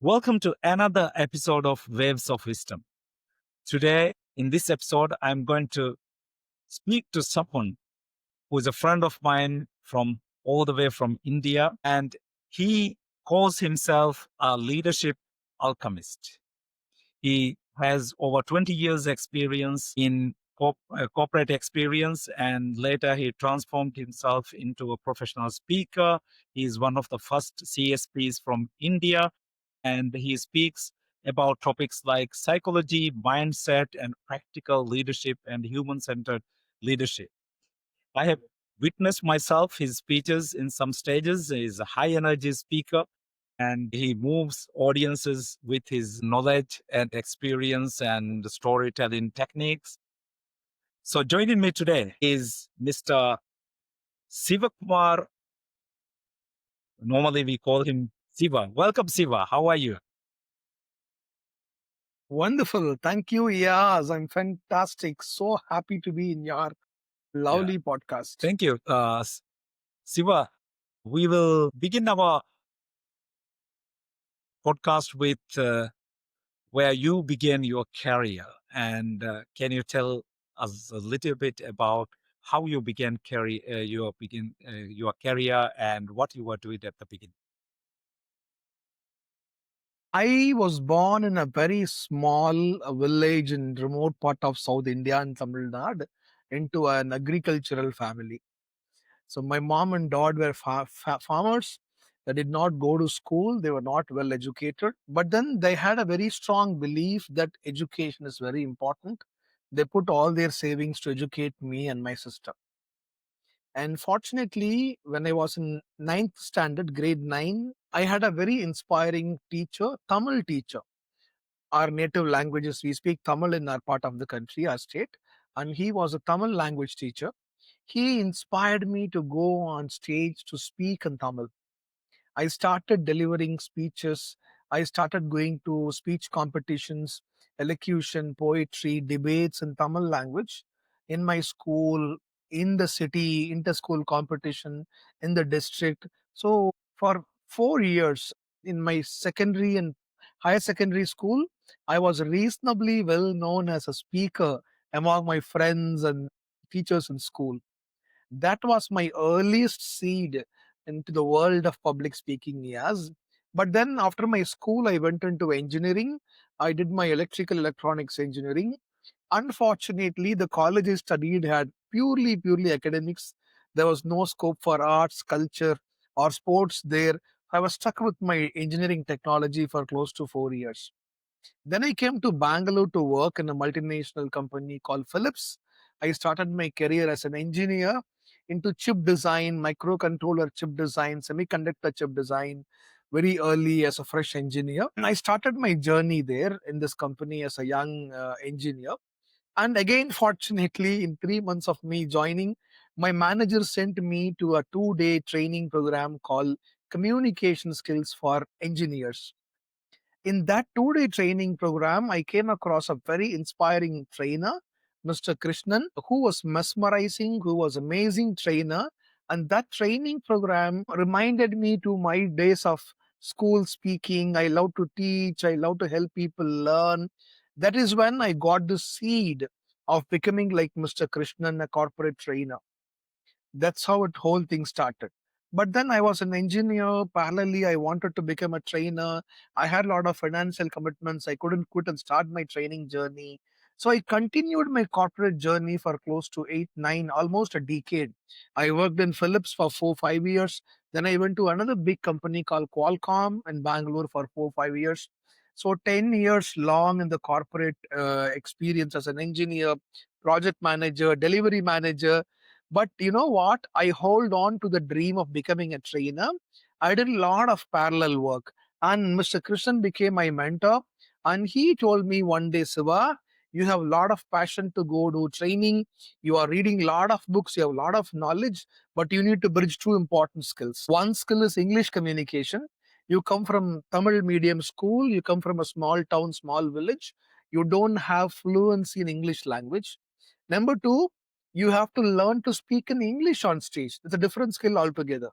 Welcome to another episode of Waves of Wisdom. Today, in this episode, I'm going to speak to someone who is a friend of mine from all the way from India, and he calls himself a leadership alchemist. He has over 20 years experience in corporate experience, and later he transformed himself into a professional speaker. He is one of the first CSPs from India, and he speaks about topics like psychology, mindset, and practical leadership and human centered leadership. I have witnessed myself his speeches in some stages. He's a high energy speaker and he moves audiences with his knowledge and experience and storytelling techniques. So joining me today is Mr. Sivakumar. Normally we call him Siva. Welcome, Siva. How are you? Wonderful. Thank you, Iyaz. I'm fantastic. So happy to be in your lovely podcast. Thank you. Siva, we will begin our podcast with where you began your career. And can you tell us a little bit about how you began your career and what you were doing at the beginning? I was born in a very small village in remote part of South India in Tamil Nadu into an agricultural family. So my mom and dad were farmers. They did not go to school. They were not well educated. But then they had a very strong belief that education is very important. They put all their savings to educate me and my sister. And fortunately, when I was in ninth standard, grade 9, I had a very inspiring teacher, Tamil teacher. Our native languages, we speak Tamil in our part of the country, our state. And he was a Tamil language teacher. He inspired me to go on stage to speak in Tamil. I started delivering speeches. I started going to speech competitions, elocution, poetry, debates in Tamil language in my school, in the city, inter-school competition, in the district. So for 4 years in my secondary and higher secondary school, I was reasonably well known as a speaker among my friends and teachers in school. That was my earliest seed into the world of public speaking, yes. But then after my school, I went into engineering. I did my electrical electronics engineering. Unfortunately, the college I studied had purely academics. There was no scope for arts, culture, or sports there. I was stuck with my engineering technology for close to 4 years. Then I came to Bangalore to work in a multinational company called Philips. I started my career as an engineer into chip design, microcontroller chip design, semiconductor chip design very early as a fresh engineer. And I started my journey there in this company as a young engineer. And again, fortunately, in 3 months of me joining, my manager sent me to a 2-day training program called Communication Skills for Engineers. In that 2-day training program, I came across a very inspiring trainer, Mr. Krishnan, who was mesmerizing, who was amazing trainer. And that training program reminded me to my days of school speaking. I love to teach. I love to help people learn. That is when I got the seed of becoming like Mr. Krishnan, a corporate trainer. That's how it whole thing started. But then I was an engineer. Parallelly, I wanted to become a trainer. I had a lot of financial commitments. I couldn't quit and start my training journey. So I continued my corporate journey for close to 8, 9, almost a decade. I worked in Philips for 4, 5 years. Then I went to another big company called Qualcomm in Bangalore for 4, 5 years. So 10 years long in the corporate experience as an engineer, project manager, delivery manager. But you know what? I hold on to the dream of becoming a trainer. I did a lot of parallel work, and Mr. Krishnan became my mentor. And he told me one day, Siva, you have a lot of passion to go do training. You are reading a lot of books. You have a lot of knowledge, but you need to bridge two important skills. One skill is English communication. You come from Tamil medium school. You come from a small town, small village. You don't have fluency in English language. Number two, you have to learn to speak in English on stage. It's a different skill altogether.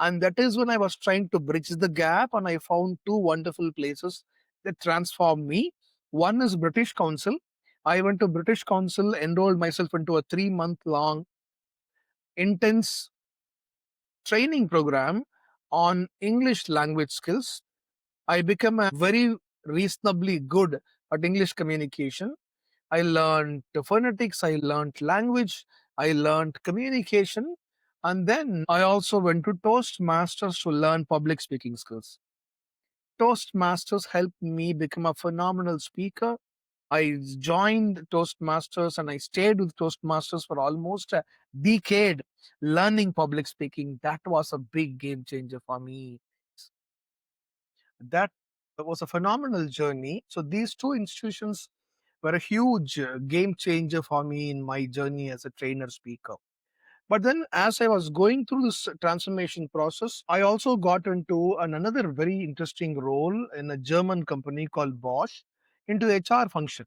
And that is when I was trying to bridge the gap, and I found two wonderful places that transformed me. One is British Council. I went to British Council, enrolled myself into a 3 month long intense training program on English language skills. I became a very reasonably good at English communication. I learned phonetics, I learned language, I learned communication, and then I also went to Toastmasters to learn public speaking skills. Toastmasters helped me become a phenomenal speaker. I joined Toastmasters and I stayed with Toastmasters for almost a decade learning public speaking. That was a big game changer for me. That was a phenomenal journey. So these two institutions were a huge game changer for me in my journey as a trainer speaker. But then, as I was going through this transformation process, I also got into another very interesting role in a German company called Bosch into HR function.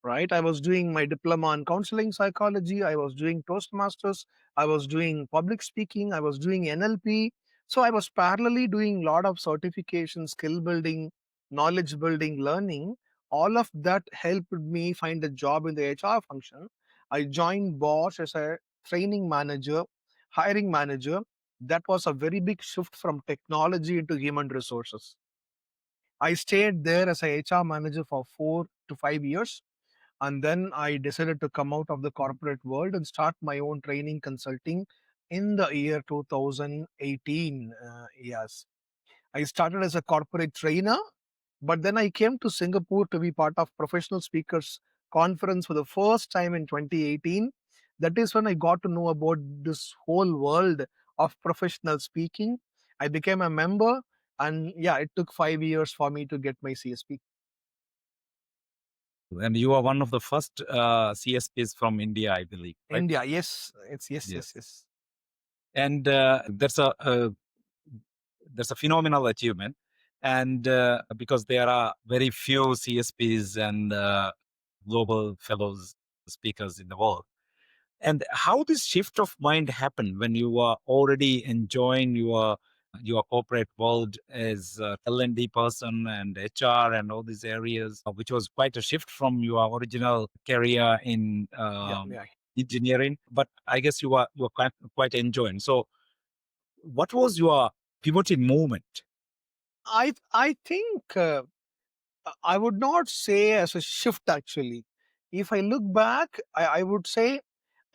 Right, I was doing my diploma in counseling psychology, I was doing Toastmasters, I was doing public speaking, I was doing NLP. So I was parallelly doing a lot of certification, skill building, knowledge building, learning. All of that helped me find a job in the HR function. I joined Bosch as a training manager, hiring manager. That was a very big shift from technology into human resources. I stayed there as a HR manager for 4 to 5 years, and then I decided to come out of the corporate world and start my own training consulting in the year 2018. Yes, I started as a corporate trainer, but then I came to Singapore to be part of Professional Speakers Conference for the first time in 2018. That is when I got to know about this whole world of professional speaking. I became a member, and yeah, it took 5 years for me to get my CSP. And you are one of the first CSPs from India, I believe, right? India, yes, it's yes, yes, Yes. yes. And that's a phenomenal achievement. And because there are very few CSPs and global fellows speakers in the world. And how this shift of mind happened when you were already enjoying your corporate world as a L&D person and HR and all these areas, which was quite a shift from your original career in Yeah, yeah. engineering. But I guess you were quite enjoying. So, what was your pivoting moment? I think I would not say as a shift actually. If I look back, I would say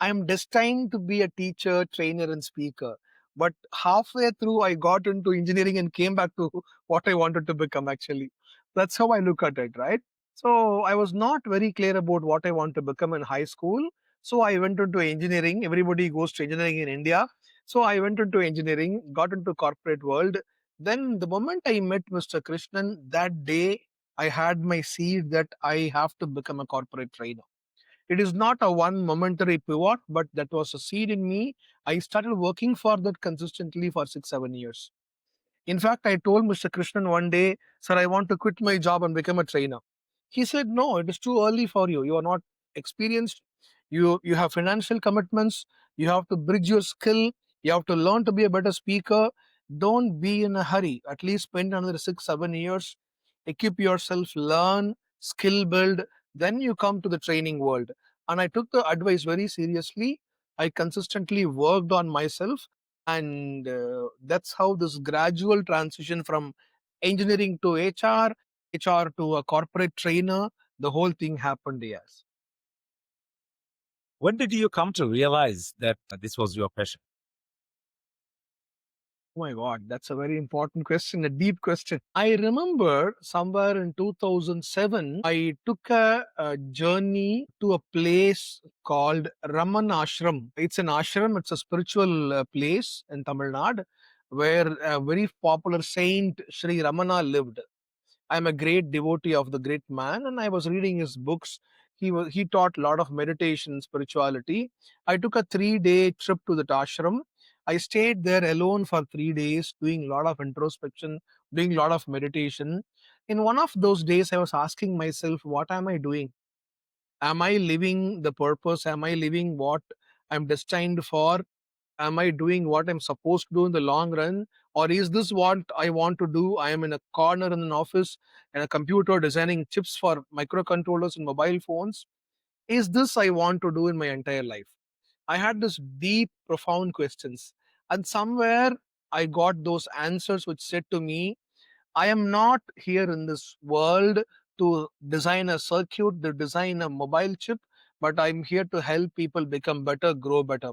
I'm destined to be a teacher, trainer, and speaker. But halfway through, I got into engineering and came back to what I wanted to become actually. That's how I look at it, right? So I was not very clear about what I want to become in high school. So I went into engineering. Everybody goes to engineering in India. So I went into engineering, got into corporate world. Then the moment I met Mr. Krishnan, that day I had my seed that I have to become a corporate trainer. It is not a one momentary pivot, but that was a seed in me. I started working for that consistently for 6, 7 years. In fact, I told Mr. Krishnan one day, "Sir, I want to quit my job and become a trainer." He said, "No, it is too early for you. You are not experienced. You have financial commitments. You have to bridge your skill. You have to learn to be a better speaker. Don't be in a hurry. At least spend another 6, 7 years. Equip yourself, learn, skill build. Then you come to the training world." And I took the advice very seriously. I consistently worked on myself, and that's how this gradual transition from engineering to HR to a corporate trainer, the whole thing happened. Yes. When did you come to realize that this was your passion? Oh my God, that's a very important question, a deep question. I remember somewhere in 2007, I took a journey to a place called Raman Ashram. It's an ashram, it's a spiritual place in Tamil Nadu where a very popular saint Sri Ramana lived. I'm a great devotee of the great man, and I was reading his books. He taught a lot of meditation, spirituality. I took a 3 day trip to the ashram. I stayed there alone for 3 days, doing a lot of introspection, doing a lot of meditation. In one of those days, I was asking myself, what am I doing? Am I living the purpose? Am I living what I'm destined for? Am I doing what I'm supposed to do in the long run? Or is this what I want to do? I am in a corner in an office and a computer designing chips for microcontrollers and mobile phones. Is this I want to do in my entire life? I had this deep, profound questions. And somewhere I got those answers which said to me, I am not here in this world to design a circuit, to design a mobile chip, but I'm here to help people become better, grow better.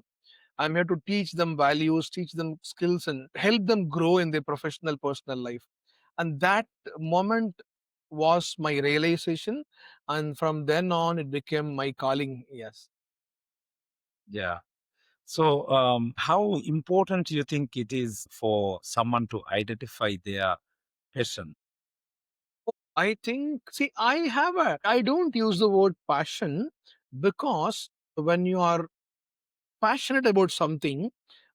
I'm here to teach them values, teach them skills, and help them grow in their professional, personal life. And that moment was my realization. And from then on, it became my calling. Yes. Yeah. So, how important do you think it is for someone to identify their passion? I think, see, I don't use the word passion because when you are passionate about something,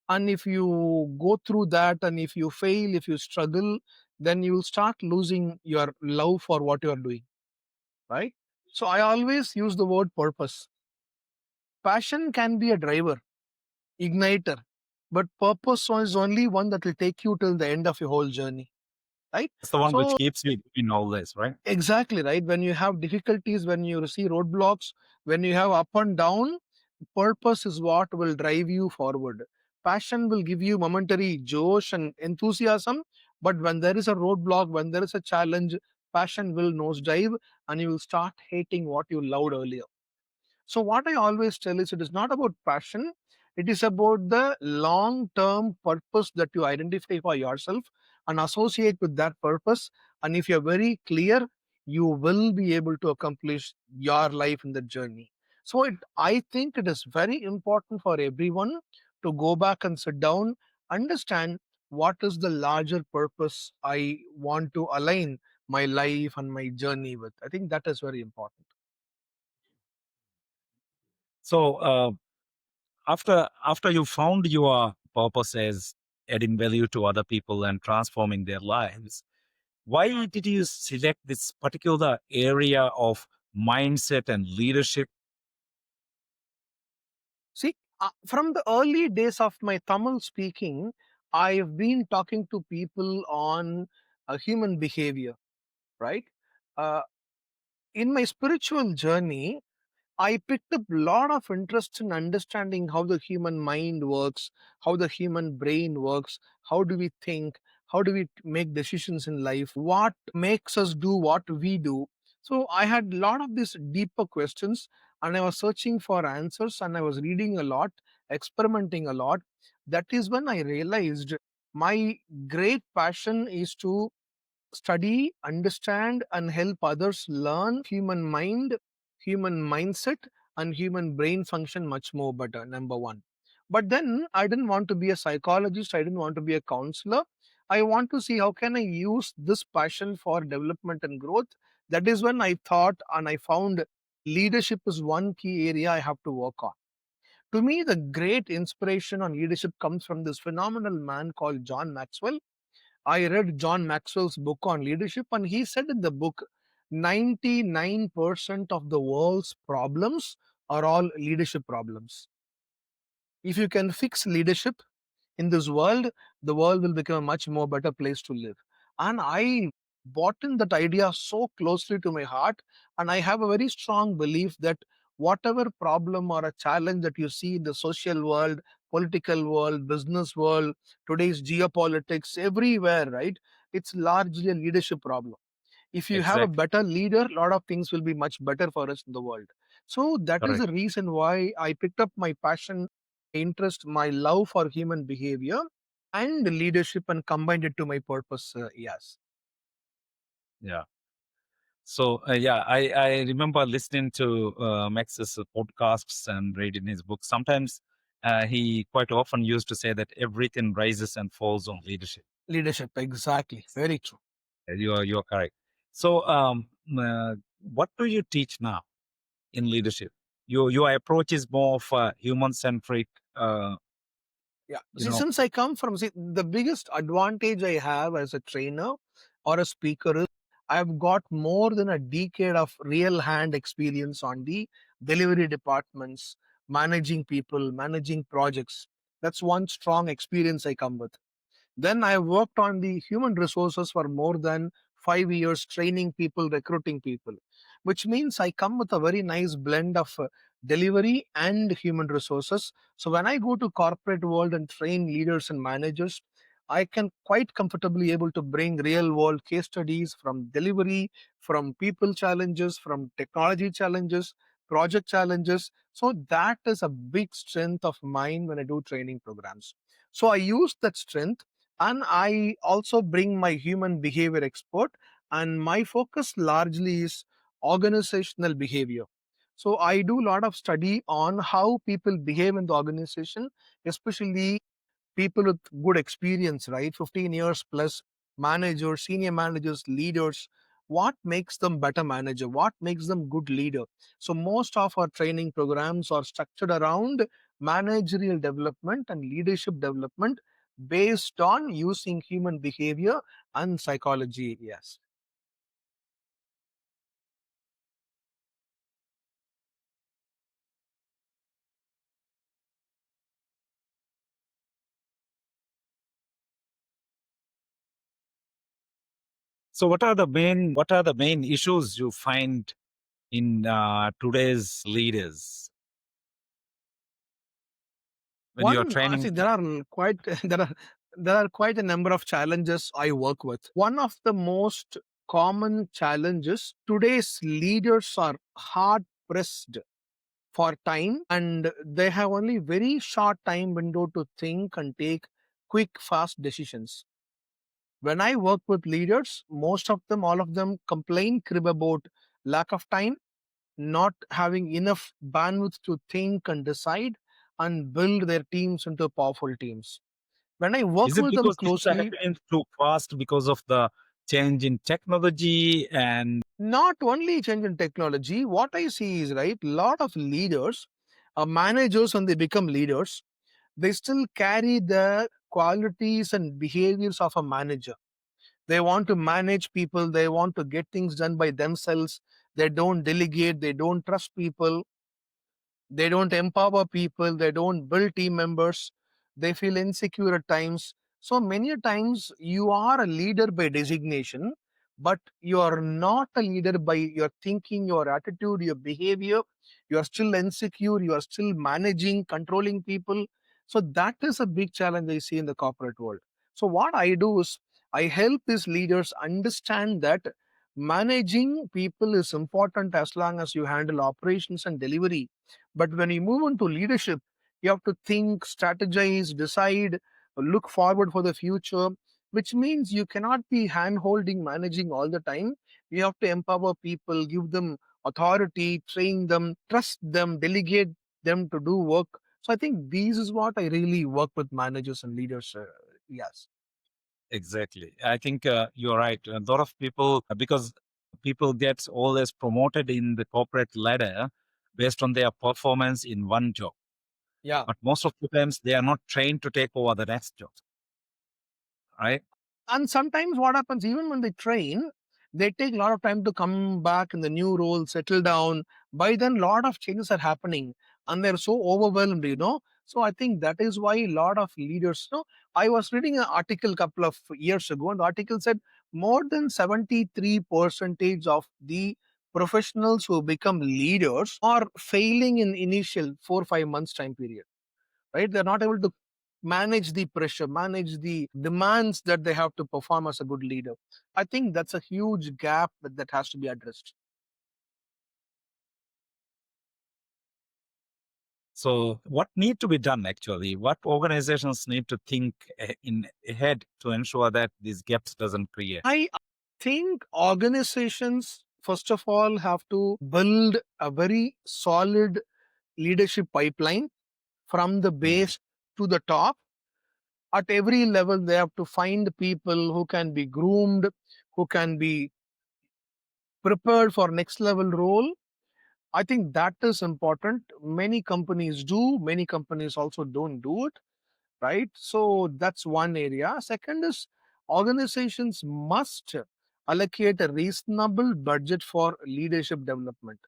and if you go through that, and if you fail, if you struggle, then you will start losing your love for what you are doing, right? So I always use the word purpose. Passion can be a driver, igniter, but purpose is only one that will take you till the end of your whole journey, right? It's the one which So keeps you in all this, right? exactly, right. When you have difficulties, when you see roadblocks, when you have up and down, purpose is what will drive you forward. Passion will give you momentary josh and enthusiasm, but when there is a roadblock, when there is a challenge, passion will nosedive and you will start hating what you loved earlier. So, what I always tell is it is not about passion, it is about the long term purpose that you identify for yourself and associate with that purpose. And if you're very clear, you will be able to accomplish your life in the journey. So, I think it is very important for everyone to go back and sit down, understand what is the larger purpose I want to align my life and my journey with. I think that is very important. So, after you found your purpose as adding value to other people and transforming their lives, why did you select this particular area of mindset and leadership? See, from the early days of my Tamil speaking, I've been talking to people on human behavior, right? Uh, in my spiritual journey, I picked up a lot of interest in understanding how the human mind works, how the human brain works, how do we think, how do we make decisions in life, what makes us do what we do. So I had a lot of these deeper questions and I was searching for answers and I was reading a lot, experimenting a lot. That is when I realized my great passion is to study, understand, and help others learn human mind, human mindset, and human brain function much more better. Number one. But then I didn't want to be a psychologist, I didn't want to be a counselor. I want to see how can I use this passion for development and growth. That is when I thought and I found leadership is one key area I have to work on. To me, the great inspiration on leadership comes from this phenomenal man called John Maxwell. I read John Maxwell's book on leadership, and he said in the book 99% of the world's problems are all leadership problems. If you can fix leadership in this world, the world will become a much more better place to live. And I bought in that idea so closely to my heart. And I have a very strong belief that whatever problem or a challenge that you see in the social world, political world, business world, today's geopolitics, everywhere, right? It's largely a leadership problem. If you have a Exactly. better leader, a lot of things will be much better for us in the world. So that is Correct. the reason why I picked up my passion, interest, my love for human behavior and leadership and combined it to my purpose. Yes. Yeah. So yeah, I remember listening to Max's podcasts and reading his books. Sometimes he quite often used to say that everything rises and falls on leadership. Leadership, exactly. Very true. You are correct. So what do you teach now in leadership? Your approach is more of a human centric. Yeah. You See, know, since I come from, see, the biggest advantage I have as a trainer or a speaker is I've got more than a decade of real hand experience on the delivery departments, managing people, managing projects. That's one strong experience I come with. Then I worked on the human resources for more than 5 years, training people, recruiting people, which means I come with a very nice blend of delivery and human resources. So when I go to corporate world and train leaders and managers, I can quite comfortably able to bring real world case studies from delivery, from people challenges, from technology challenges, project challenges. So that is a big strength of mine when I do training programs. So I use that strength, and I also bring my human behavior expert, and my focus largely is organizational behavior. So I do a lot of study on how people behave in the organization, especially people with good experience, right? 15 years plus managers, senior managers, leaders. What makes them better manager? What makes them good leader? So most of our training programs are structured around managerial development and leadership development based on using human behavior and psychology. Yes. So what are the main issues you find in today's leaders when you are training? There are quite there are quite a number of challenges I work with. One of the most common challenges, today's leaders are hard pressed for time, and they have only very short time window to think and take quick fast decisions. When I work with leaders, most of them, all of them complain, crib about lack of time, not having enough bandwidth to think and decide and build their teams into powerful teams. When I work Is it with them because things are closely, happening too fast because of the change in technology and not only change in technology, what I see is, right, lot of leaders, managers, when they become leaders, they still carry the qualities and behaviors of a manager. They want to manage people, they want to get things done by themselves, they don't delegate, they don't trust people, they don't empower people, they don't build team members, they feel insecure at times. So many times you are a leader by designation, but you are not a leader by your thinking, your attitude, your behavior. You are still insecure, you are still managing, controlling people. So that is a big challenge I see in the corporate world. So what I do is I help these leaders understand that managing people is important as long as you handle operations and delivery, but when you move into leadership, you have to think, strategize, decide, look forward for the future, which means you cannot be hand holding, managing all the time. You have to empower people, give them authority, train them, trust them, delegate them to do work. So I think this is what I really work with managers and leaders. Yes. exactly? I think you're right. A lot of people, because people get always promoted in the corporate ladder based on their performance in one job. Yeah. But most of the times they are not trained to take over the next job, right? And sometimes what happens, even when they train, they take a lot of time to come back in the new role, settle down. By then, a lot of changes are happening, and they're so overwhelmed, So I think that is why a lot of leaders, I was reading an article a couple of years ago, and the article said more than 73% of the professionals who become leaders are failing in initial 4 5 months time period, right? They're not able to manage the pressure, manage the demands that they have to perform as a good leader. I think that's a huge gap that has to be addressed. So, what need to be done actually? What organizations need to think in ahead to ensure that these gaps doesn't create? I think organizations, first of all, have to build a very solid leadership pipeline from the Mhm. base to the top. At every level, they have to find people who can be groomed, who can be prepared for next level role. I think that is important. Many companies do, many companies also don't do it, right? So that's one area. Second is organizations must allocate a reasonable budget for leadership development,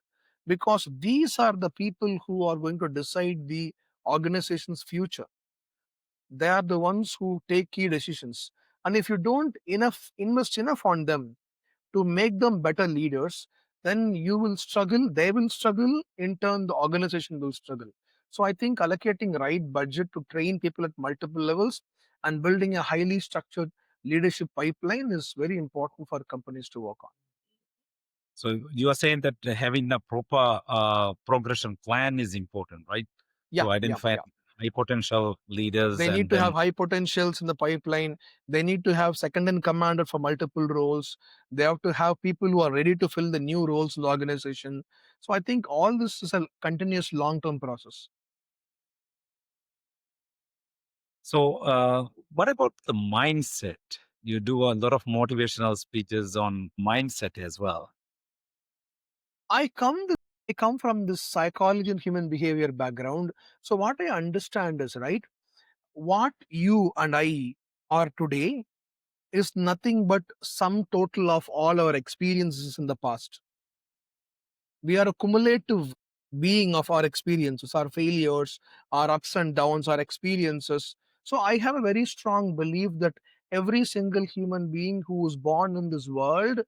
because these are the people who are going to decide the organization's future. they are the ones who take key decisions. And if you don't enough invest enough on them to make them better leaders, then you will struggle, they will struggle, in turn, the organization will struggle. So I think allocating right budget to train people at multiple levels and building a highly structured leadership pipeline is very important for companies to work on. So you are saying that having a proper progression plan is important, right? Yeah, To yeah, identify yeah. high potential leaders They need and to then have high potentials in the pipeline. They need to have second in commander for multiple roles. They have to have people who are ready to fill the new roles in the organization. So I think all this is a continuous long-term process. so what about the mindset? You do a lot of motivational speeches on mindset as well. I come th- I come from this psychology and human behavior background. So what I understand is, right, what you and I are today is nothing but sum total of all our experiences in the past. We are a cumulative being of our experiences, our failures, our ups and downs, our experiences. So I have a very strong belief that every single human being who is born in this world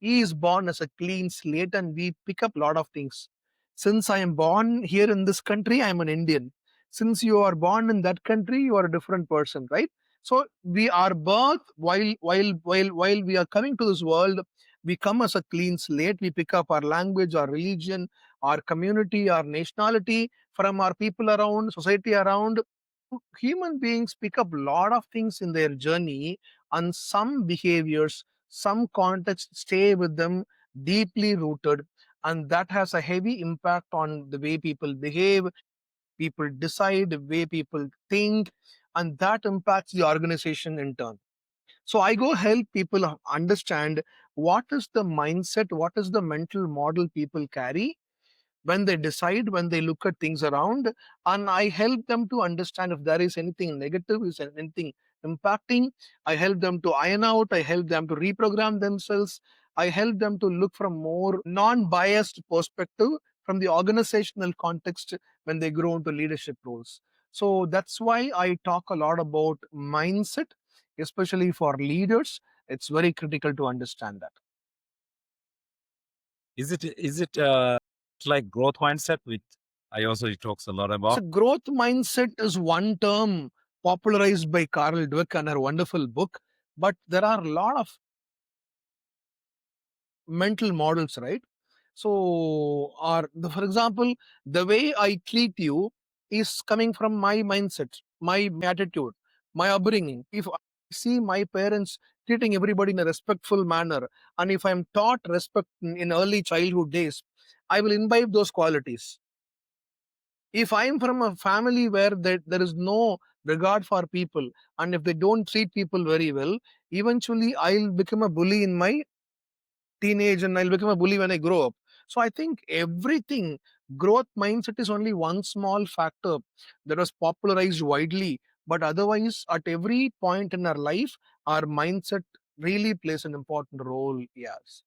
is born as a clean slate, and we pick up a lot of things. Since I am born here in this country, I am an Indian. Since you are born in that country, you are a different person, right? So we are birth while we are coming to this world, we come as a clean slate. We pick up our language, our religion, our community, our nationality from our people around, society around. Human beings pick up a lot of things in their journey, and some behaviors, some contexts stay with them deeply rooted, and that has a heavy impact on the way people behave, people decide, the way people think, and that impacts the organization in turn. So I go help people understand what is the mindset, what is the mental model people carry when they decide, when they look at things around, and I help them to understand if there is anything negative, is anything impacting. I help them to iron out, I help them to reprogram themselves, I help them to look from more non-biased perspective from the organizational context when they grow into leadership roles. So that's why I talk a lot about mindset, especially for leaders. It's very critical to understand that. Is it like growth mindset, which I also talks a lot So about? growth mindset is one term popularized by Carol Dweck and her wonderful book, but there are a lot of mental models, right? So, for example, the way I treat you is coming from my mindset, my attitude, my upbringing. If I see my parents treating everybody in a respectful manner, and if I'm taught respect in early childhood days, I will imbibe those qualities. If I'm from a family where there is no regard for people, and if they don't treat people very well, eventually I'll become a bully in my teenage, and I'll become a bully when I grow up. So I think everything, growth mindset is only one small factor that was popularized widely, but otherwise at every point in our life, our mindset really plays an important role. Yes.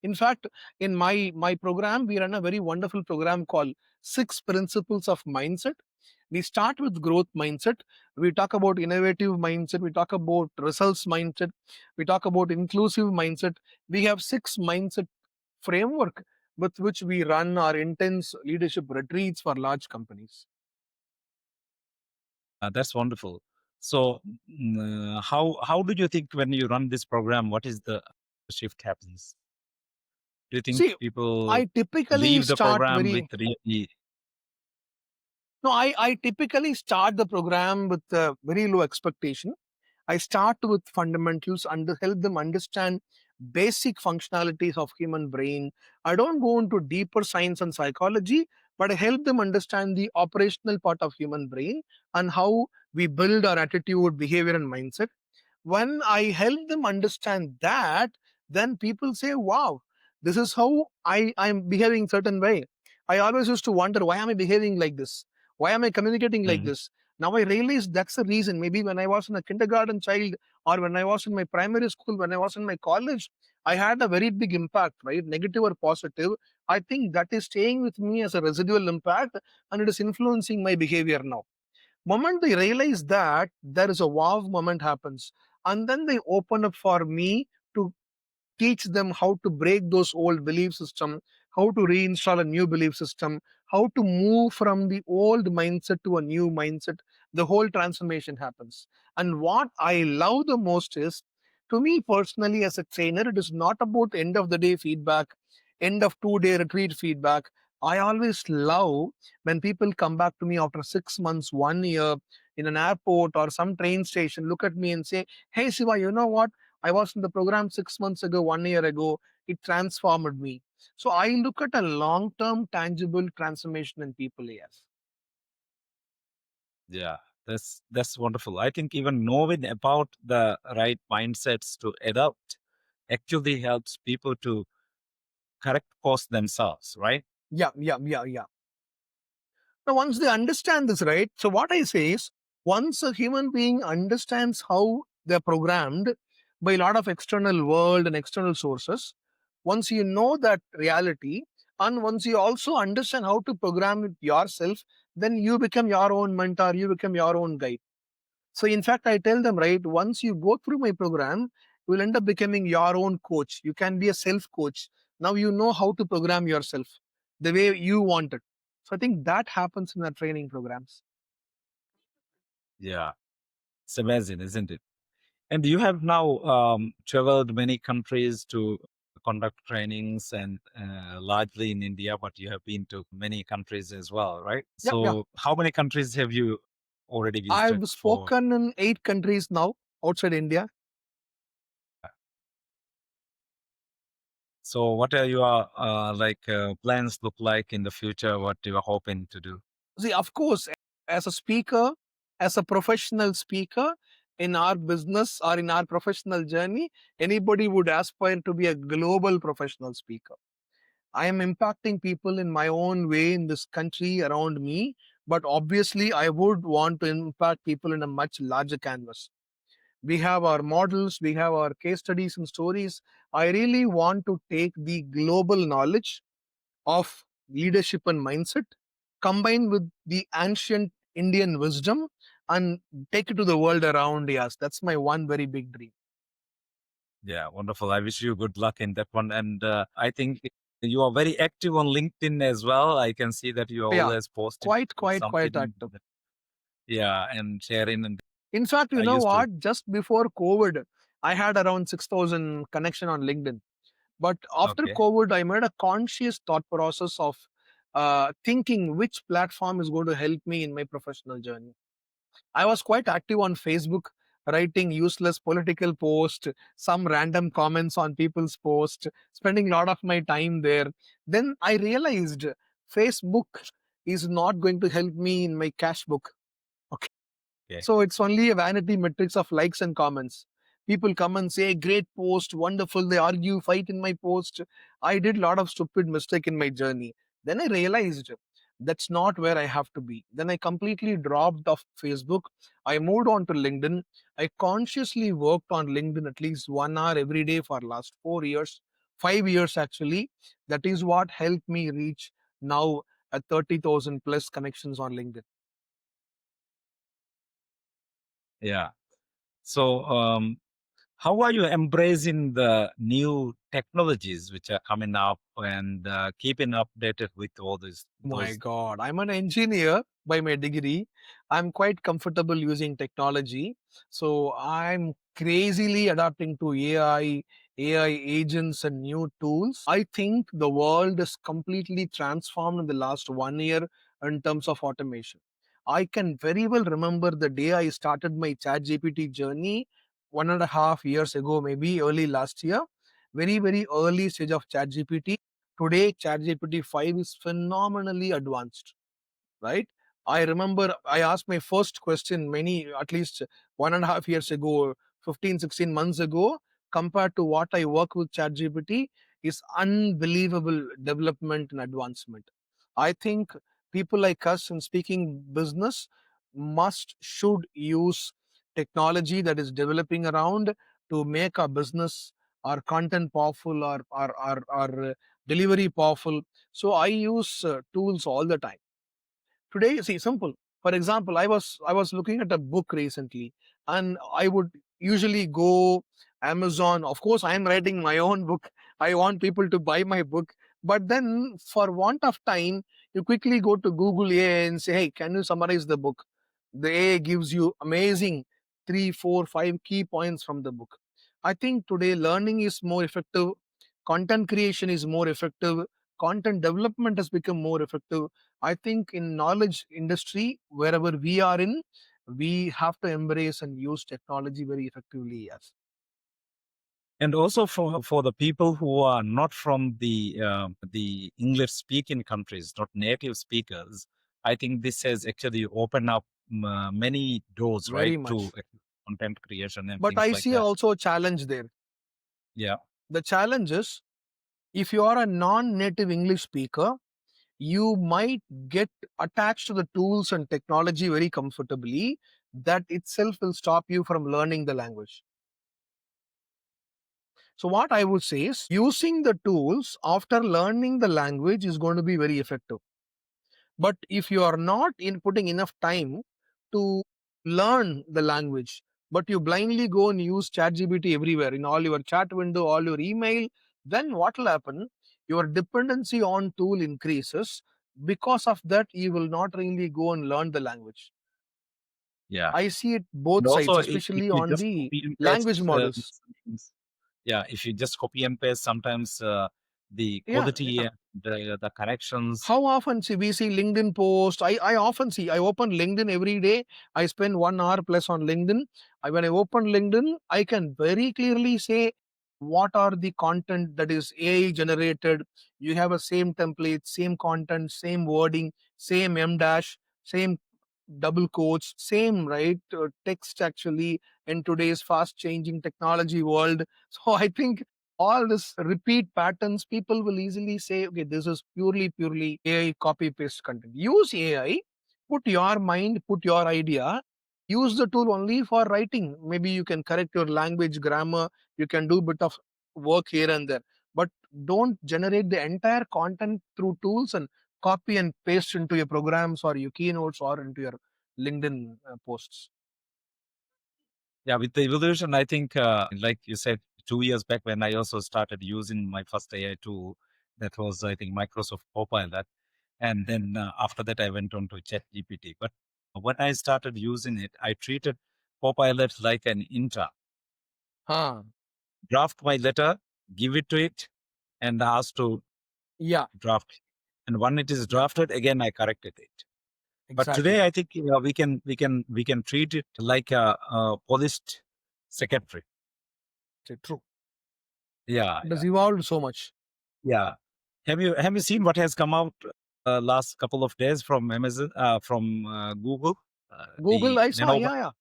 In fact, in my program, we run a very wonderful program called Six Principles of Mindset. We start with growth mindset. We talk about innovative mindset. We talk about results mindset. We talk about inclusive mindset. We have six mindset framework with which we run our intense leadership retreats for large companies. That's wonderful. So, how do you think when you run this program, what is the shift happens? Do you think See, people I typically leave the start program with very really? no, I typically start the program with a very low expectation. I start with fundamentals and help them understand basic functionalities of human brain. I don't go into deeper science and psychology, but I help them understand the operational part of human brain and how we build our attitude, behavior, and mindset. When I help them understand that, then people say, wow, this is how I'm behaving certain way. I always used to wonder, why am I behaving like this? Why am I communicating like Mm. this? Now I realize that's the reason. Maybe when I was in a kindergarten child, or when I was in my primary school, when I was in my college, I had a very big impact, right? Negative or positive. I think that is staying with me as a residual impact, and it is influencing my behavior now. Moment they realize that, there is a wow moment happens, and then they open up for me to teach them how to break those old belief system, how to reinstall a new belief system, how to move from the old mindset to a new mindset. The whole transformation happens. And what I love the most is, to me personally as a trainer, it is not about end of the day feedback, end of 2 day retreat feedback. I always love when people come back to me after 6 months, 1 year, in an airport or some train station, look at me and say, "Hey Siva, you know what? I was in the program 6 months ago, 1 year ago. It transformed me." So I look at a long term, tangible transformation in people. Yes. Yeah, that's wonderful. I think even knowing about the right mindsets to adopt actually helps people to correct course themselves, right? Yeah, yeah, yeah, yeah. Now, once they understand this, right? So, what I say is, once a human being understands how they're programmed by a lot of external world and external sources, once you know that reality, and once you also understand how to program it yourself, then you become your own mentor, you become your own guide. So, in fact, I tell them, right, once you go through my program, you will end up becoming your own coach. You can be a self coach. Now you know how to program yourself the way you want it. So, I think that happens in the training programs. Yeah, it's amazing, isn't it? And you have now traveled many countries to conduct trainings and largely in India, but you have been to many countries as well, right? Yeah, yeah. So, how many countries have you already visited I've for? spoken in 8 countries now outside India. So, what are your plans look like in the future? What you are hoping to do? See, of course, as a speaker, as a professional speaker in our business or in our professional journey, anybody would aspire to be a global professional speaker. I am impacting people in my own way in this country around me, but obviously, I would want to impact people in a much larger canvas. We have our models, we have our case studies and stories. I really want to take the global knowledge of leadership and mindset combined with the ancient Indian wisdom and take it to the world around us. That's my one very big dream. Yeah, wonderful. I wish you good luck in that one. And I think you are very active on LinkedIn as well. I can see that you are Yeah, always posting quite something. active. Yeah, and sharing. And In fact, you I know used to. what? Just before COVID, I had around 6,000 connection on LinkedIn. But after Okay. COVID, I made a conscious thought process of thinking which platform is going to help me in my professional journey. I was quite active on Facebook, writing useless political posts, some random comments on people's posts, spending a lot of my time there. Then I realized Facebook is not going to help me in my cash book. Okay. So it's only a vanity metrics of likes and comments. People come and say, "Great post, wonderful." They argue, fight in my post. I did a lot of stupid mistake in my journey. Then I realized that's not where I have to be. Then I completely dropped off Facebook. I moved on to LinkedIn. I consciously worked on LinkedIn at least 1 hour every day for last 4 years, 5 years actually. That is what helped me reach now at 30,000 plus connections on LinkedIn. Yeah. So, how are you embracing the new technologies which are coming up and keeping updated with all these My those? God, I'm an engineer by my degree. I'm quite comfortable using technology. So I'm crazily adapting to AI agents, and new tools. I think the world is completely transformed in the last 1 year in terms of automation. I can very well remember the day I started my ChatGPT journey 1.5 years ago, maybe early last year. Very, very early stage of ChatGPT. Today, ChatGPT 5 is phenomenally advanced, right? I remember I asked my first question at least 1.5 years ago, 15, 16 months ago, compared to what I work with ChatGPT, is unbelievable development and advancement. I think people like us in speaking business should use technology that is developing around to make our business, our content powerful, our delivery powerful. So I use tools all the time. Today, see, simple. For example, I was looking at a book recently, and I would usually go Amazon. Of course, I am writing my own book. I want people to buy my book. But then, for want of time, you quickly go to Google AI and say, "Hey, can you summarize the book?" The AI gives you amazing three, four, five key points from the book. I think today learning is more effective, content creation is more effective, content development has become more effective. I think in knowledge industry, wherever we are in, we have to embrace and use technology very effectively. Yes. And also for the people who are not from the English speaking countries, not native speakers, I think this has actually opened up many doors, right, Very to much. content creation and But things I like see that. also a challenge there. Yeah. The challenge is, if you are a non-native English speaker, you might get attached to the tools and technology very comfortably. That itself will stop you from learning the language. So what I would say is, using the tools after learning the language is going to be very effective. But if you are not in putting enough time to learn the language, but you blindly go and use ChatGPT everywhere in all your chat window, all your email, then what will happen? Your dependency on tool increases. Because of that, you will not really go and learn the language. Yeah. I see it And both sides, also, if especially you on just the copy and language paste, models. sometimes, yeah, if you just copy and paste, sometimes the Yeah, quality yeah. and the connections. How often see we see LinkedIn post? I often see. I open LinkedIn every day. I spend 1 hour plus on LinkedIn. When I open LinkedIn, I can very clearly say what are the content that is AI generated. You have a same template, same content, same wording, same M dash, same double quotes, same right text actually in today's fast changing technology world. So I think all this repeat patterns, people will easily say, okay, this is purely AI copy paste content. Use AI, put your mind, put your idea, use the tool only for writing. Maybe you can correct your language, grammar, you can do a bit of work here and there. But don't generate the entire content through tools and copy and paste into your programs or your keynotes or into your LinkedIn posts. Yeah, with the evolution, I think, like you said, 2 years back when I also started using my first AI tool, that was, I think, Microsoft Copilot. And then after that, I went on to ChatGPT. But when I started using it, I treated Copilot like an intern. Huh. Draft my letter, give it to it, and ask to Yeah, draft. And when it is yeah, drafted, again I corrected it. But exactly. today, I think we can treat it like a polished secretary. True. Yeah, It has yeah, evolved so much. yeah. Have you seen what has come out last couple of days from Amazon, from Google? Google, The I saw, Nano yeah, yeah.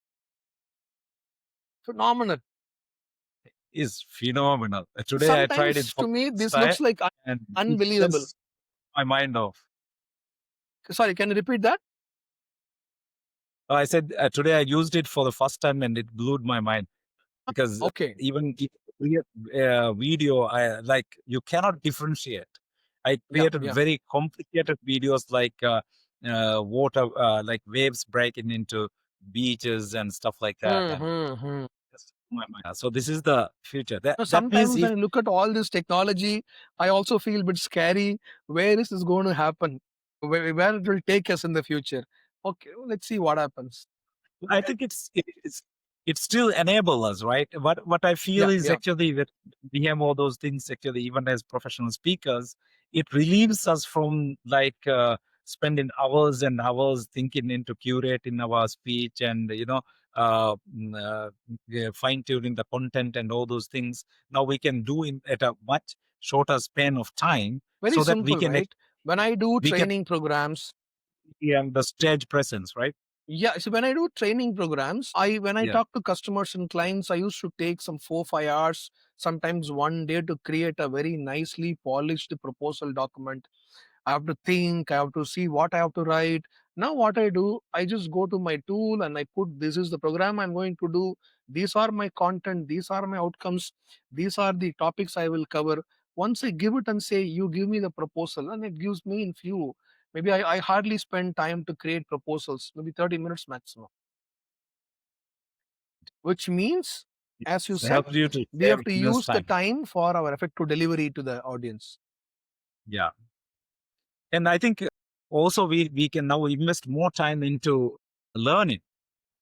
Phenomenal. is phenomenal. Today I tried it Sometimes for to me, the first this time, looks like and it unbelievable. just my mind off. Sorry, can you repeat that? I said today I used it for the first time and it blew my mind because Okay. even if you create video, like you cannot differentiate. I Yeah, created yeah. very complicated videos like water, like waves breaking into beaches and stuff like that, Hmm, and hmm, hmm. just blew my mind. So this is the future. That means Sometimes when if I look at all this technology, I also feel a bit scary. Where is this going to happen? Where it will take us in the future? Okay, well, let's see what happens. I think it still enable us, right? What I feel Yeah, is yeah. actually that we have all those things actually, even as professional speakers, it relieves us from like spending hours and hours thinking into curating our speech and yeah, fine tuning the content and all those things. Now we can do in at a much shorter span of time, Very so that we simple, can right? When I do we can training programs, and the stage presence, right? yeah, so when I do training programs, I when I Yeah. talk to customers and clients, I used to take some 4 5 hours, sometimes one day to create a very nicely polished proposal document. I have to think, I have to see what I have to write. Now, what I do, I just go to my tool and I put this is the program I'm going to do. These are my content, these are my outcomes, these are the topics I will cover. Once I give it and say, you give me the proposal, and it gives me in few. Maybe I hardly spend time to create proposals, maybe 30 minutes maximum, which means, as you It said, helps you to we save have to immense use the time. time for our effective delivery to the audience. Yeah. And I think also we can now invest more time into learning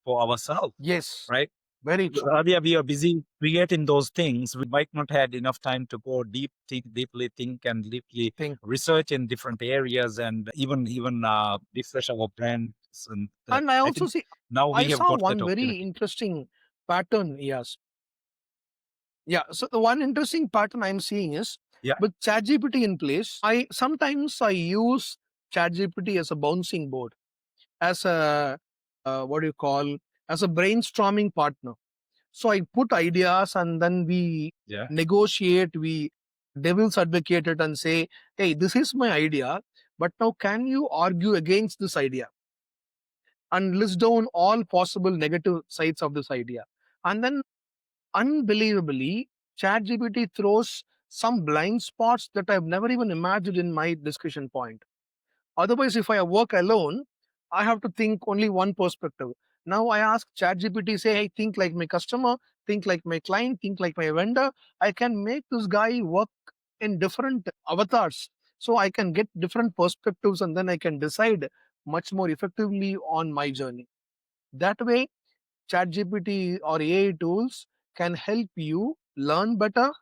for ourselves, Yes, right? very true. Earlier we are busy creating those things. We might not had enough time to go deeply think and deeply Think. research in different areas and even refresh our brands. And And I I also think see, now we I have saw got that one very opportunity. interesting pattern. Yes. Yeah. So the one interesting pattern I'm seeing is Yeah, with ChatGPT in place, I sometimes I use ChatGPT as a bouncing board, as a what do you call, as a brainstorming partner. So I put ideas and then we yeah. negotiate, we devil's advocate it and say, hey, this is my idea, but now can you argue against this idea? And list down all possible negative sides of this idea. And then unbelievably, ChatGPT throws some blind spots that I've never even imagined in my discussion point. Otherwise, if I work alone, I have to think only one perspective. Now I ask ChatGPT, say, hey, think like my customer, think like my client, think like my vendor. I can make this guy work in different avatars. So I can get different perspectives and then I can decide much more effectively on my journey. That way, ChatGPT or AI tools can help you learn better,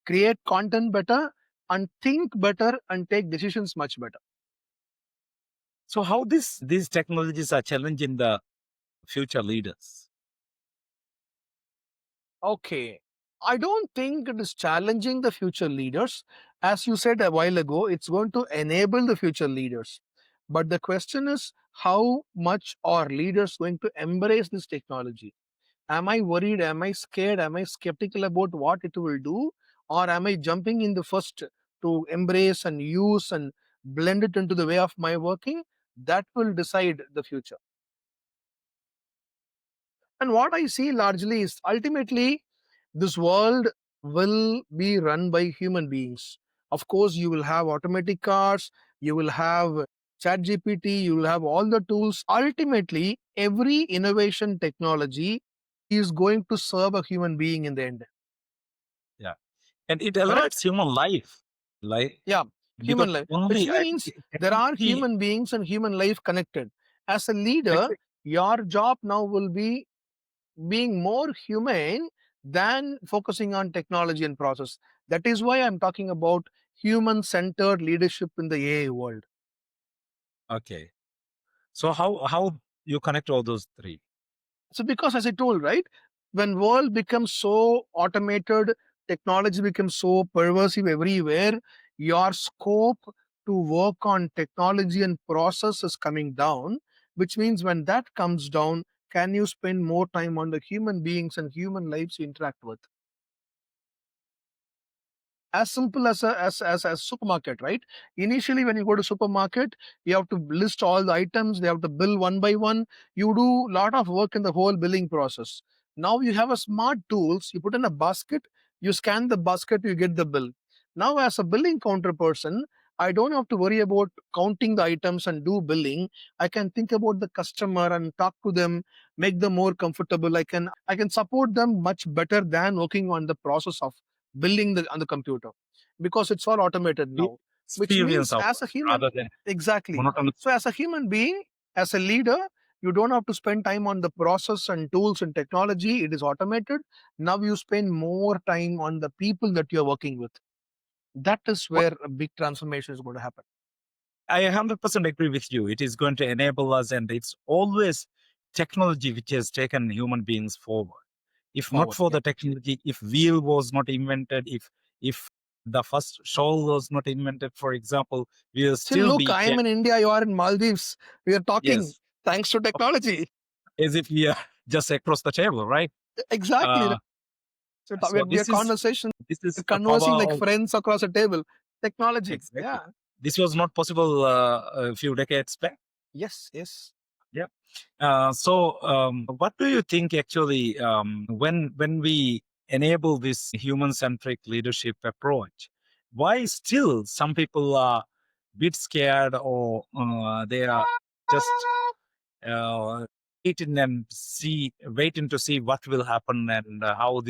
create content better, and think better and take decisions much better. So how these technologies are challenging the future leaders? Okay. I don't think it is challenging the future leaders. As you said a while ago, it's going to enable the future leaders. But the question is, how much are leaders going to embrace this technology? Am I worried? Am I scared? Am I skeptical about what it will do? Or am I jumping in the first to embrace and use and blend it into the way of my working? That will decide the future. And what I see largely is ultimately this world will be run by human beings. Of course, you will have automatic cars, you will have chat GPT, you will have all the tools. Ultimately, every innovation technology is going to serve a human being in the end. Yeah, and it Correct? elevates human life, like Yeah, because human life. Which only I think means there are technology. human beings and human life connected. As a leader, Exactly. your job now will be being more humane than focusing on technology and process. That is why I'm talking about human centered leadership in the AI world. Okay, so how you connect all those three? So because as I told, right, when world becomes so automated, technology becomes so pervasive everywhere, your scope to work on technology and process is coming down, which means when that comes down, can you spend more time on the human beings and human lives you interact with? As simple as a supermarket, right? Initially when you go to supermarket, you have to list all the items, they have to bill one by one. You do a lot of work in the whole billing process. Now you have a smart tools, you put in a basket, you scan the basket, you get the bill. Now as a billing counter person, I don't have to worry about counting the items and do billing. I can think about the customer and talk to them, make them more comfortable. I can support them much better than working on the process of building on the computer, because it's all automated The now. Which experience means of as a work human, rather than exactly. monotonous. So as a human being, as a leader, you don't have to spend time on the process and tools and technology. It is automated. Now you spend more time on the people that you're working with. That is What where a big transformation is going to happen. I 100% agree with you. It is going to enable us, and it's always technology which has taken human beings forward. If not Forward, for yeah. the technology, if wheel was not invented, if the first shawl was not invented, for example, we will Still, still look, be I here. am in India, you are in Maldives, we are talking Yes, thanks to technology. as if we are just across the table, right? Exactly. Uh, So so we are conversation, this we're is the conversing power like of friends across a table. Technology, exactly. yeah. This was not possible a few decades back. Yes, yes. Yeah. What do you think actually when we enable this human-centric leadership approach? Why still some people are bit scared, or they are just uh, waiting to see what will happen and how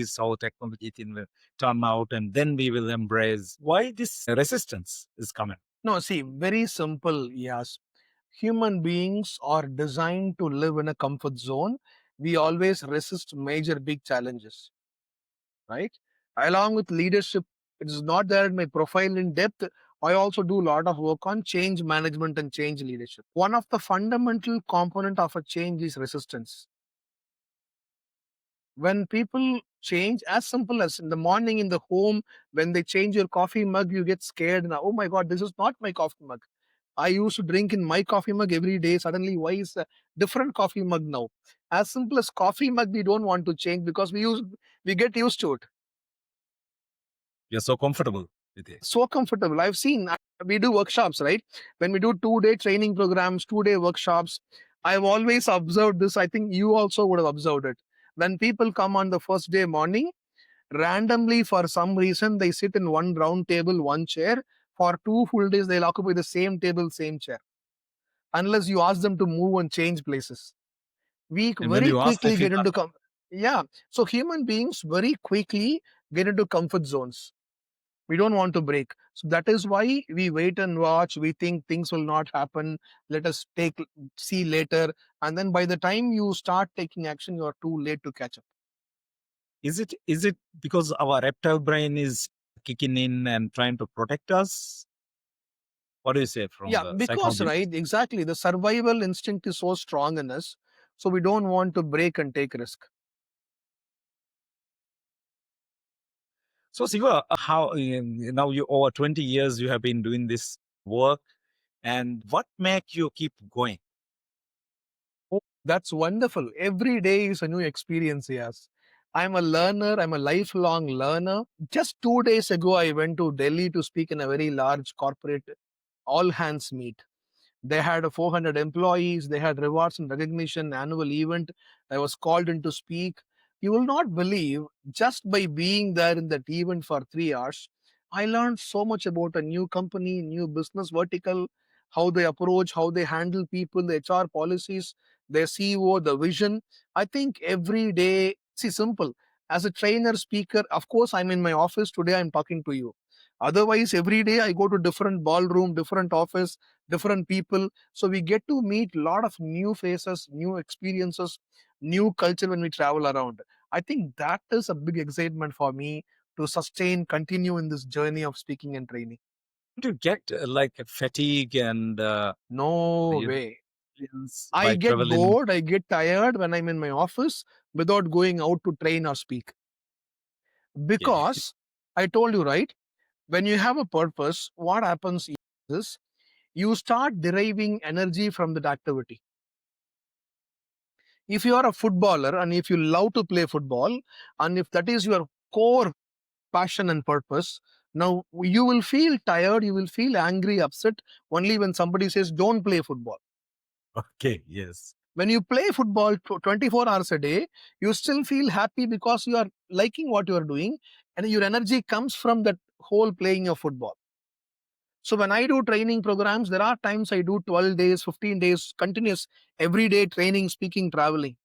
technology thing will turn out, and then we will embrace. Why this resistance is coming? No, see, very simple, yes. Human beings are designed to live in a comfort zone. We always resist major big challenges, right? Along with leadership, it is not there in my profile in depth. I also do a lot of work on change management and change leadership. One of the fundamental component of a change is resistance. When people change, as simple as in the morning in the home, when they change your coffee mug, you get scared. Now, oh my God, this is not my coffee mug. I used to drink in my coffee mug every day. Suddenly, why is a different coffee mug now? As simple as coffee mug, we don't want to change because we get used to it. You're so comfortable with it. So comfortable. I've seen we do workshops, right? When we do 2-day training programs, 2-day workshops, I've always observed this. I think you also would have observed it. When people come on the first day morning, randomly for some reason they sit in one round table, one chair. For 2 full days, they'll occupy the same table, same chair, unless you ask them to move and change places. We And when very you ask, I quickly feel get into yeah. So human beings very quickly get into comfort zones. We don't want to break. So that is why we wait and watch. We think things will not happen. Let us see later. And then by the time you start taking action, you are too late to catch up. is it because our reptile brain is kicking in and trying to protect us? What do you say from Yeah, the because, psychology? right, exactly. The survival instinct is so strong in us. So we don't want to break and take risk. So Siva, how now you over 20 years you have been doing this work, and what make you keep going? Oh, that's wonderful. Every day is a new experience, yes. I'm a learner. I'm a lifelong learner. Just 2 days ago, I went to Delhi to speak in a very large corporate all hands meet. They had 400 employees. They had rewards and recognition annual event. I was called in to speak. You will not believe, just by being there in that event for 3 hours, I learned so much about a new company, new business vertical, how they approach, how they handle people, the HR policies, their CEO, the vision. I think every day, see, simple. As a trainer, speaker, of course, I'm in my office today. I'm talking to you. Otherwise, every day I go to different ballroom, different office, different people. So we get to meet a lot of new faces, new experiences, new culture when we travel around. I think that is a big excitement for me to sustain, continue in this journey of speaking and training. Do you get like fatigue and No you know, way. experience I by get traveling? bored, I get tired when I'm in my office without going out to train or speak. Okay. Because I told you, right? When you have a purpose, what happens is you start deriving energy from that activity. If you are a footballer and if you love to play football, and if that is your core passion and purpose, now you will feel tired, you will feel angry, upset only when somebody says don't play football. Okay. Yes. When you play football 24 hours a day, you still feel happy because you are liking what you are doing, and your energy comes from that whole playing of football. So when I do training programs, there are times I do 12 days, 15 days, continuous, everyday training, speaking, traveling.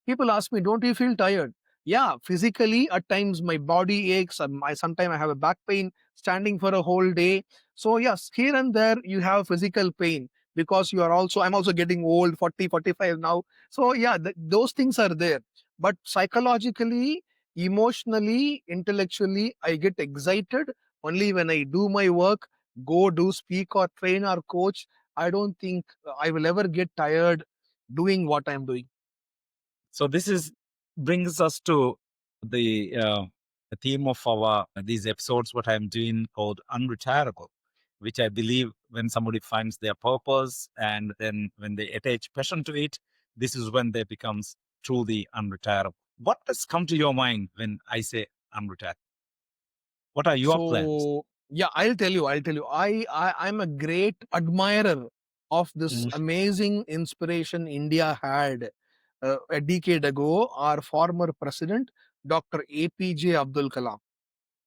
People ask me, don't you feel tired? Yeah, physically, at times my body aches. Sometimes I have a back pain standing for a whole day. So, yes, here and there you have physical pain because I'm also getting old, 40, 45 now. So, yeah, those things are there. But psychologically, emotionally, intellectually, I get excited only when I do my work, go do speak or train or coach. I don't think I will ever get tired doing what I'm doing. So this is brings us to the theme of our these episodes. What I'm doing called unretirable, which I believe when somebody finds their purpose and then when they attach passion to it, this is when they becomes truly unretirable. What does come to your mind when I say unretirable? What are your plans? So yeah, I'll tell you. I'm a great admirer of this Mm. amazing inspiration India had a decade ago. Our former president, Dr. APJ Abdul Kalam.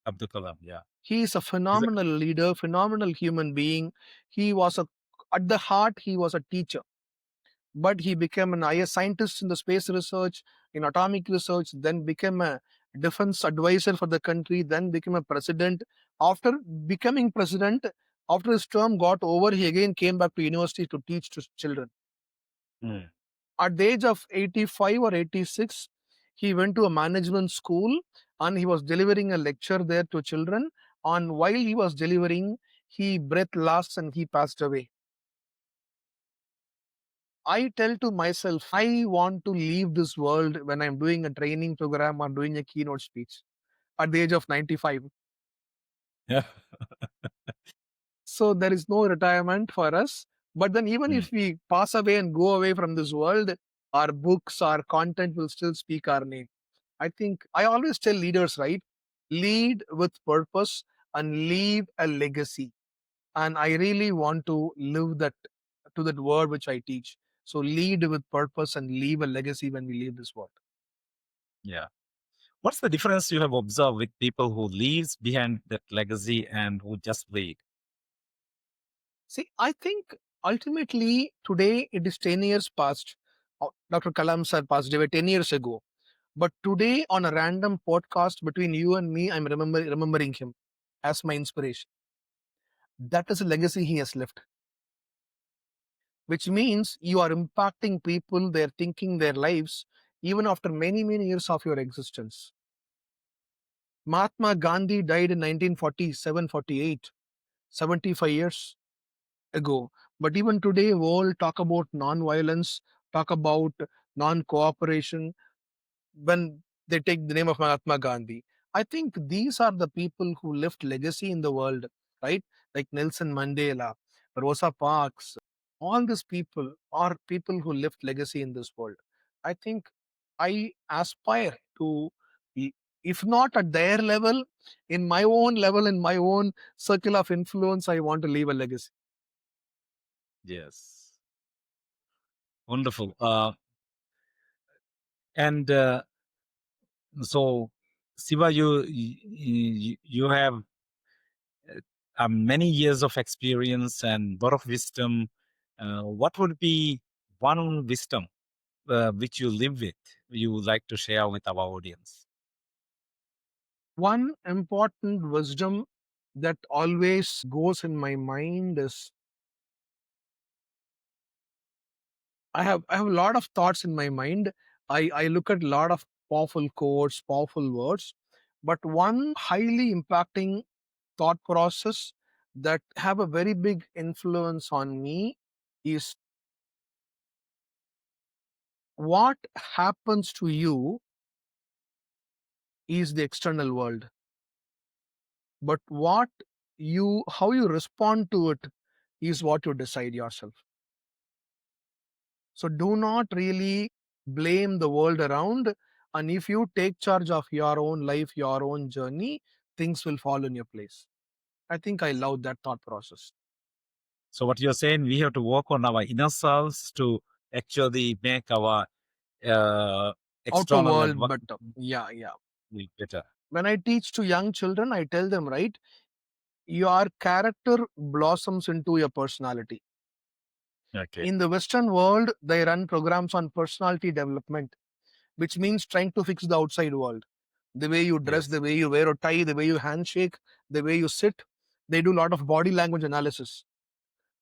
Abdul Kalam. Yeah. He is a He's a, phenomenal leader, phenomenal human being. He was a At the heart, he was a teacher, but he became an IS scientist in the space research, in atomic research, then became a defense advisor for the country, then became a president. After becoming president, after his term got over, he again came back to university to teach to children. mm, At the age of 85 or 86, he went to a management school and he was delivering a lecture there to children. And while he was delivering, he breath lost and he passed away. I tell to myself, I want to leave this world when I'm doing a training program or doing a keynote speech at the age of 95. yeah. So there is no retirement for us. But then, even Mm, if we pass away and go away from this world, our books, our content will still speak our name. I think I always tell leaders, right? Lead with purpose and leave a legacy. And I really want to live that to that word which I teach. So lead with purpose and leave a legacy when we leave this world. yeah. What's the difference you have observed with people who leaves behind that legacy and who just lead? See, I think ultimately today it is 10 years past. Dr. Kalam sir passed away 10 years ago. But today, on a random podcast between you and me, I'm remembering him as my inspiration. That is a legacy he has left, which means you are impacting people, their thinking, their lives, even after many, many years of your existence. Mahatma Gandhi died in 1947, 48, 75 years ago. But even today, world talk about non-violence, talk about non-cooperation, when they take the name of Mahatma Gandhi. I think these are the people who left legacy in the world, right? Like Nelson Mandela, Rosa Parks, all these people are people who left legacy in this world. I think I aspire to, if not at their level, in my own level, in my own circle of influence, I want to leave a legacy. Yes. Wonderful. And so, Siva, you have many years of experience and lot of wisdom. What would be one wisdom which you live with, you would like to share with our audience? One important wisdom that always goes in my mind is I have a lot of thoughts in my mind. I look at a lot of powerful quotes, powerful words, but one highly impacting thought process that have a very big influence on me is what happens to you is the external world, but what you how you respond to it is what you decide yourself. So do not really blame the world around. And if you take charge of your own life, your own journey, things will fall in your place. I think I love that thought process. So what you're saying, we have to work on our inner selves to actually make our uh, Outer external world, but environment yeah, yeah. better. When I teach to young children, I tell them, right, your character blossoms into your personality. Okay. In the Western world, they run programs on personality development, which means trying to fix the outside world. The way you dress, Yes. the way you wear a tie, the way you handshake, the way you sit. They do a lot of body language analysis.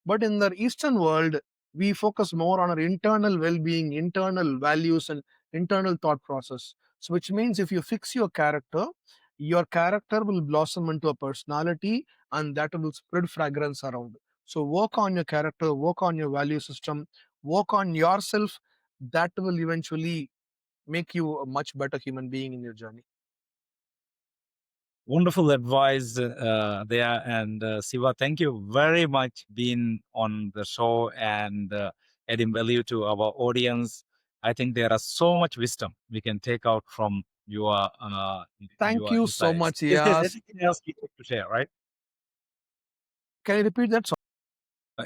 But in the Eastern world, we focus more on our internal well being, internal values, and internal thought process. So, which means if you fix your character will blossom into a personality and that will spread fragrance around. So, work on your character, work on your value system, work on yourself. That will eventually make you a much better human being in your journey. Wonderful advice there. And Siva, thank you very much being on the show and adding value to our audience. I think there are so much wisdom we can take out from Thank your you so insights. much, Is there Iyaz. anything else you like to share, right? Can you repeat that?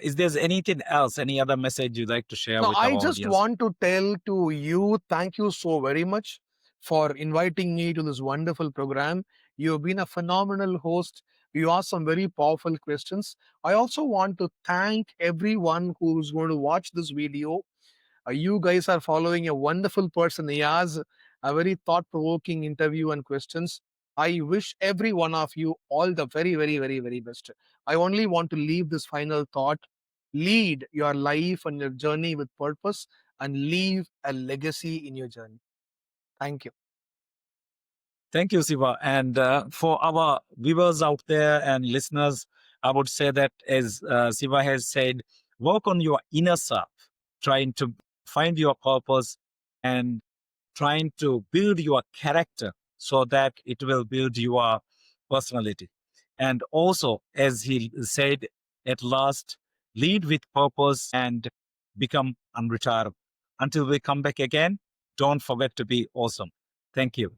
Is there anything else, any other message you'd like to share Now, with our I just audience? want to tell to you, thank you so very much for inviting me to this wonderful program. You've been a phenomenal host. You asked some very powerful questions. I also want to thank everyone who's going to watch this video. You guys are following a wonderful person. He has a very thought provoking interview and questions. I wish every one of you all the very, very, very, very best. I only want to leave this final thought: lead your life and your journey with purpose and leave a legacy in your journey. Thank you. Thank you, Siva. And for our viewers out there and listeners, I would say that as Siva has said, work on your inner self, trying to find your purpose and trying to build your character so that it will build your personality. And also, as he said at last, lead with purpose and become unretirable. Until we come back again, don't forget to be awesome. Thank you.